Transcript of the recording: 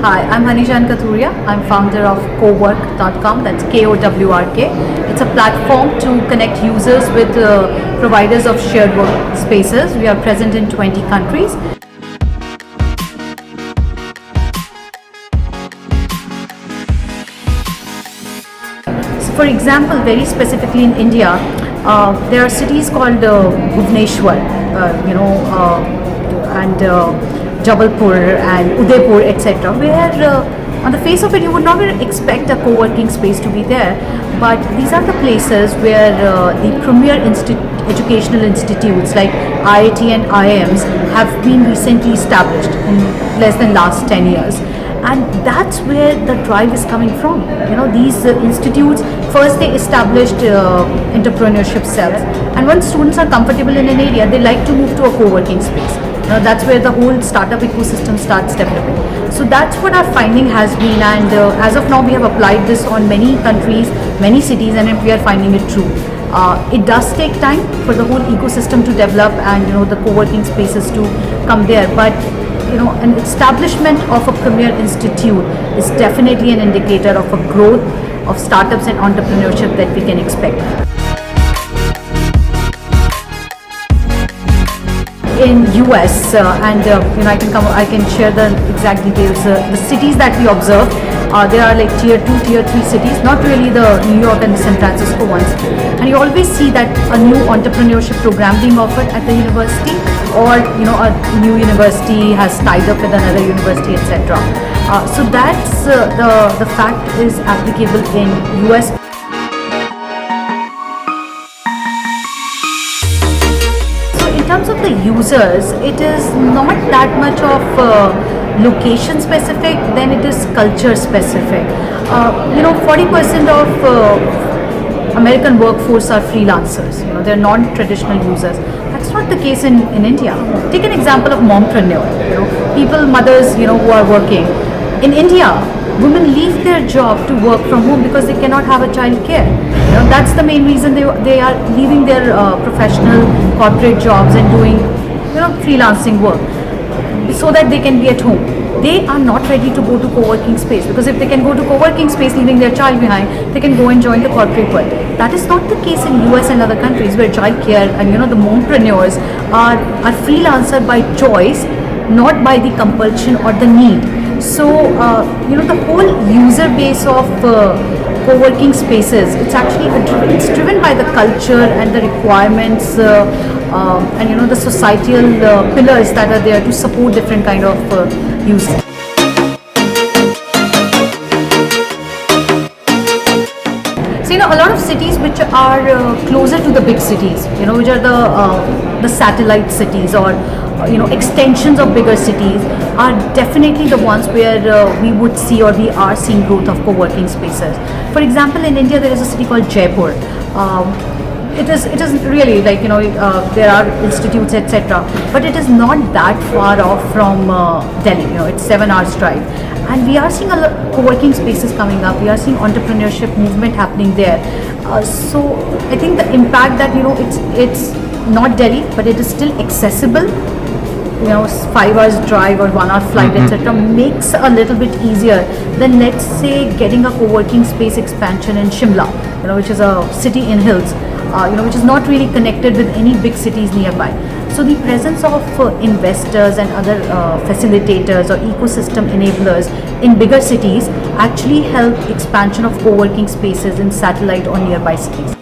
Hi, I'm J Kathuria. I'm founder of Cowork.com, that's Kowrk. It's a platform to connect users with providers of shared work spaces. We are present in 20 countries. So for example, very specifically in India, there are cities called Bhubaneswar, and Jabalpur and Udaipur, etc., where on the face of it you would not expect a co-working space to be there, but these are the places where the premier educational institutes like IT and IIMs have been recently established in less than last 10 years. And that's where the drive is coming from. These institutes, first they established entrepreneurship cells, and once students are comfortable in an area, they like to move to a co-working space. That's where the whole startup ecosystem starts developing. So that's what our finding has been, and as of now we have applied this on many countries, many cities, and we are finding it true. It does take time for the whole ecosystem to develop and the co-working spaces to come there, but an establishment of a premier institute is definitely an indicator of a growth of startups and entrepreneurship that we can expect. In US, I can share the exact details. The cities that we observe, there are like tier 2, tier 3 cities, not really the New York and the San Francisco ones. And you always see that a new entrepreneurship program being offered at the university, or a new university has tied up with another university, etc. So that's the fact is applicable in US. In terms of the users, it is not that much of location specific, then it is culture specific. 40% of American workforce are freelancers. They're non-traditional users. That's not the case in India. Take an example of mompreneur. People, mothers, who are working. In India, women leave their job to work from home because they cannot have a child care. That's the main reason they are leaving their professional corporate jobs and doing freelancing work so that they can be at home. They are not ready to go to co-working space, because if they can go to co-working space leaving their child behind, they can go and join the corporate world. That is not the case in US and other countries where child care and the mompreneurs are freelancer by choice, not by the compulsion or the need. So the whole user base of co-working spaces, it's driven by the culture and the requirements and the societal pillars that are there to support different kind of use. So a lot of cities which are closer to the big cities, which are the satellite cities or extensions of bigger cities, are definitely the ones where we would see, or we are seeing, growth of co-working spaces. For example, in India there is a city called Jaipur. It is really like there are institutes, etc., but it is not that far off from Delhi. It's 7 hours drive, and we are seeing a lot of co-working spaces coming up. We are seeing entrepreneurship movement happening there. So I think the impact that it's not Delhi, but it is still accessible. 5 hours drive or 1 hour flight, etc., makes a little bit easier than, let's say, getting a co-working space expansion in Shimla, which is a city in hills, which is not really connected with any big cities nearby. So the presence of investors and other facilitators or ecosystem enablers in bigger cities actually help expansion of co-working spaces in satellite or nearby cities.